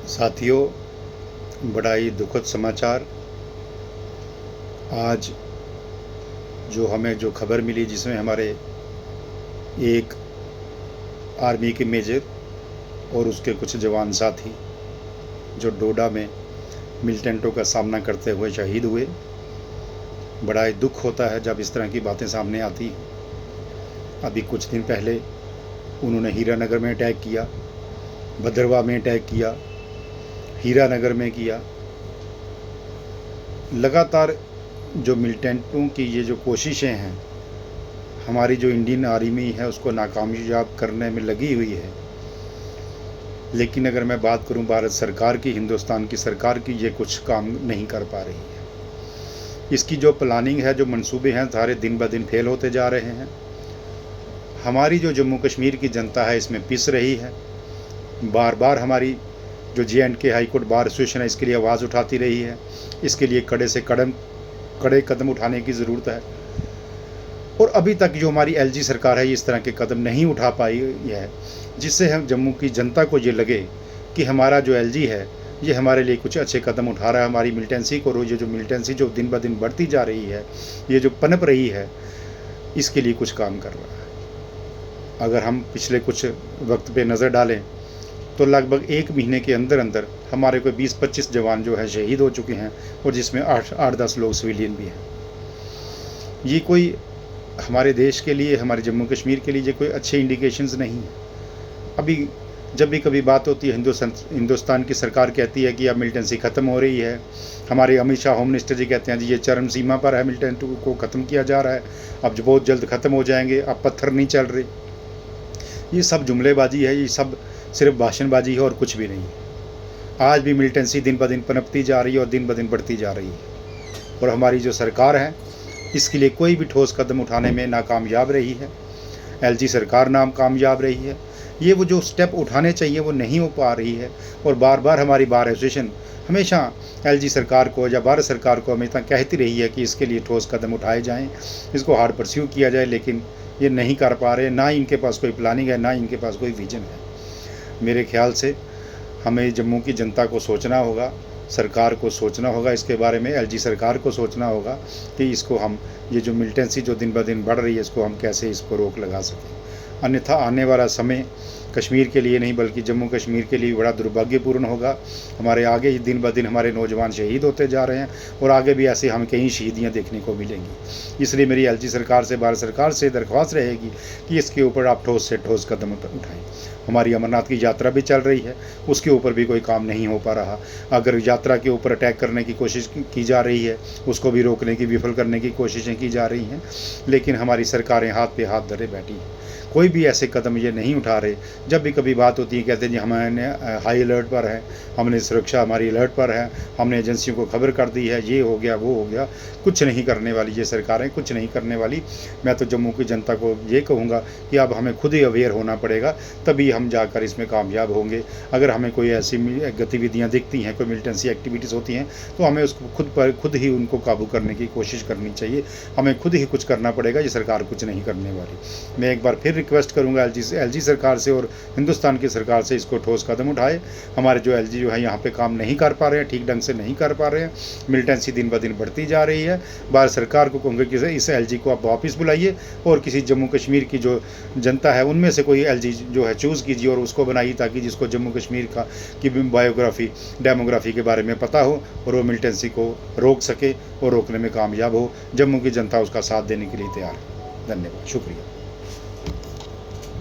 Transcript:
साथियों, बड़ा ही दुखद समाचार आज हमें जो खबर मिली, जिसमें हमारे एक आर्मी के मेजर और उसके कुछ जवान साथी जो डोडा में मिलिटेंटों का सामना करते हुए शहीद हुए। बड़ा ही दुख होता है जब इस तरह की बातें सामने आती हैं। अभी कुछ दिन पहले उन्होंने हीरानगर में अटैक किया, भद्रवाह में अटैक किया, हीरानगर में किया। लगातार जो मिलिटेंटों की ये जो कोशिशें हैं, हमारी जो इंडियन आर्मी है उसको नाकामयाब करने में लगी हुई है। लेकिन अगर मैं बात करूं भारत सरकार की, हिंदुस्तान की सरकार की, ये कुछ काम नहीं कर पा रही है। इसकी जो प्लानिंग है, जो मंसूबे हैं, सारे दिन ब दिन फेल होते जा रहे हैं। हमारी जो जम्मू कश्मीर की जनता है इसमें पिस रही है। बार बार हमारी जो J&K high court bar association है इसके लिए आवाज़ उठाती रही है। इसके लिए कड़े कदम उठाने की ज़रूरत है। और अभी तक जो हमारी LG सरकार है इस तरह के कदम नहीं उठा पाई है, जिससे हम जम्मू की जनता को ये लगे कि हमारा जो LG है ये हमारे लिए कुछ अच्छे कदम उठा रहा है। हमारी मिलिटेंसी को जो मिलिटेंसी जो दिन ब दिन बढ़ती जा रही है, ये जो पनप रही है, इसके लिए कुछ काम कर रहा है। अगर हम पिछले कुछ वक्त पे नज़र डालें तो लगभग 1 महीने के अंदर अंदर हमारे कोई 20-25 जवान जो है शहीद हो चुके हैं, और जिसमें 8-10 लोग सिविलियन भी हैं। ये कोई हमारे देश के लिए, हमारे जम्मू कश्मीर के लिए ये कोई अच्छे इंडिकेशंस नहीं है। अभी जब भी कभी बात होती है, हिंदुस्तान की सरकार कहती है कि अब मिलिटेंसी ख़त्म हो रही है। हमारे अमित शाह होम मिनिस्टर जी कहते हैं जी ये चरम सीमा पर है, मिलिटेंट को ख़त्म किया जा रहा है, अब जो बहुत जल्द ख़त्म हो जाएंगे, अब पत्थर नहीं चल रहे। ये सब जुमलेबाजी है, ये सब सिर्फ भाषणबाजी है और कुछ भी नहीं है। आज भी मिलिटेंसी दिन ब दिन पनपती जा रही है और दिन ब दिन बढ़ती जा रही है। और हमारी जो सरकार है इसके लिए कोई भी ठोस कदम उठाने में नाकामयाब रही है। LG सरकार नाकामयाब रही है। ये वो जो स्टेप उठाने चाहिए वो नहीं हो पा रही है। और बार बार हमारी बार एसोसिएशन हमेशा LG सरकार को या भारत सरकार को हमेशा कहती रही है कि इसके लिए ठोस कदम उठाए जाएँ, इसको हार्ड परस्यू किया जाए, लेकिन ये नहीं कर पा रहे। ना इनके पास कोई प्लानिंग है, ना इनके पास कोई विजन है। मेरे ख्याल से हमें जम्मू की जनता को सोचना होगा, सरकार को सोचना होगा इसके बारे में, LG सरकार को सोचना होगा कि इसको हम, ये जो मिलिटेंसी जो दिन ब दिन बढ़ रही है, इसको हम कैसे इसको रोक लगा सकें। अन्यथा आने वाला समय कश्मीर के लिए नहीं बल्कि जम्मू कश्मीर के लिए बड़ा दुर्भाग्यपूर्ण होगा। हमारे आगे ही दिन ब दिन हमारे नौजवान शहीद होते जा रहे हैं, और आगे भी ऐसे हमें कई शहीदियाँ देखने को मिलेंगी। इसलिए मेरी LG सरकार से, भारत सरकार से दरख्वास्त रहेगी कि इसके ऊपर आप ठोस से ठोस कदम उठाएँ। हमारी अमरनाथ की यात्रा भी चल रही है, उसके ऊपर भी कोई काम नहीं हो पा रहा। अगर यात्रा के ऊपर अटैक करने की कोशिश की जा रही है, उसको भी रोकने की, विफल करने की कोशिशें की जा रही हैं, लेकिन हमारी सरकारें हाथ पे हाथ धरे बैठी हैं। कोई भी ऐसे कदम ये नहीं उठा रहे। जब भी कभी बात होती है कहते हैं जी हमने हाई अलर्ट पर है, हमने सुरक्षा हमारी अलर्ट पर है, हमने एजेंसियों को खबर कर दी है, ये हो गया वो हो गया। कुछ नहीं करने वाली ये सरकारें, कुछ नहीं करने वाली। मैं तो जम्मू की जनता को ये कहूँगा कि अब हमें खुद ही अवेयर होना पड़ेगा, तभी हम जाकर इसमें कामयाब होंगे। अगर हमें कोई ऐसी गतिविधियाँ दिखती हैं, कोई मिलिटेंसी एक्टिविटीज़ होती हैं, तो हमें उसको खुद ही उनको काबू करने की कोशिश करनी चाहिए। हमें खुद ही कुछ करना पड़ेगा, ये सरकार कुछ नहीं करने वाली। मैं एक बार फिर रिक्वेस्ट करूंगा LG सरकार से और हिंदुस्तान की सरकार से, इसको ठोस कदम उठाए। हमारे जो LG जो है यहाँ पे काम नहीं कर पा रहे हैं, ठीक ढंग से नहीं कर पा रहे हैं। मिलिटेंसी दिन ब दिन बढ़ती जा रही है। भारत सरकार को कहूँगा कि इस LG को आप वापस बुलाइए, और किसी जम्मू कश्मीर की जो जनता है उनमें से कोई LG जो है चूज़ कीजिए और उसको बनाइए, ताकि जिसको जम्मू कश्मीर की बायोग्राफी, डेमोग्राफी के बारे में पता हो, और वो मिलिटेंसी को रोक सके और रोकने में कामयाब हो। जम्मू की जनता उसका साथ देने के लिए तैयार है। धन्यवाद, शुक्रिया।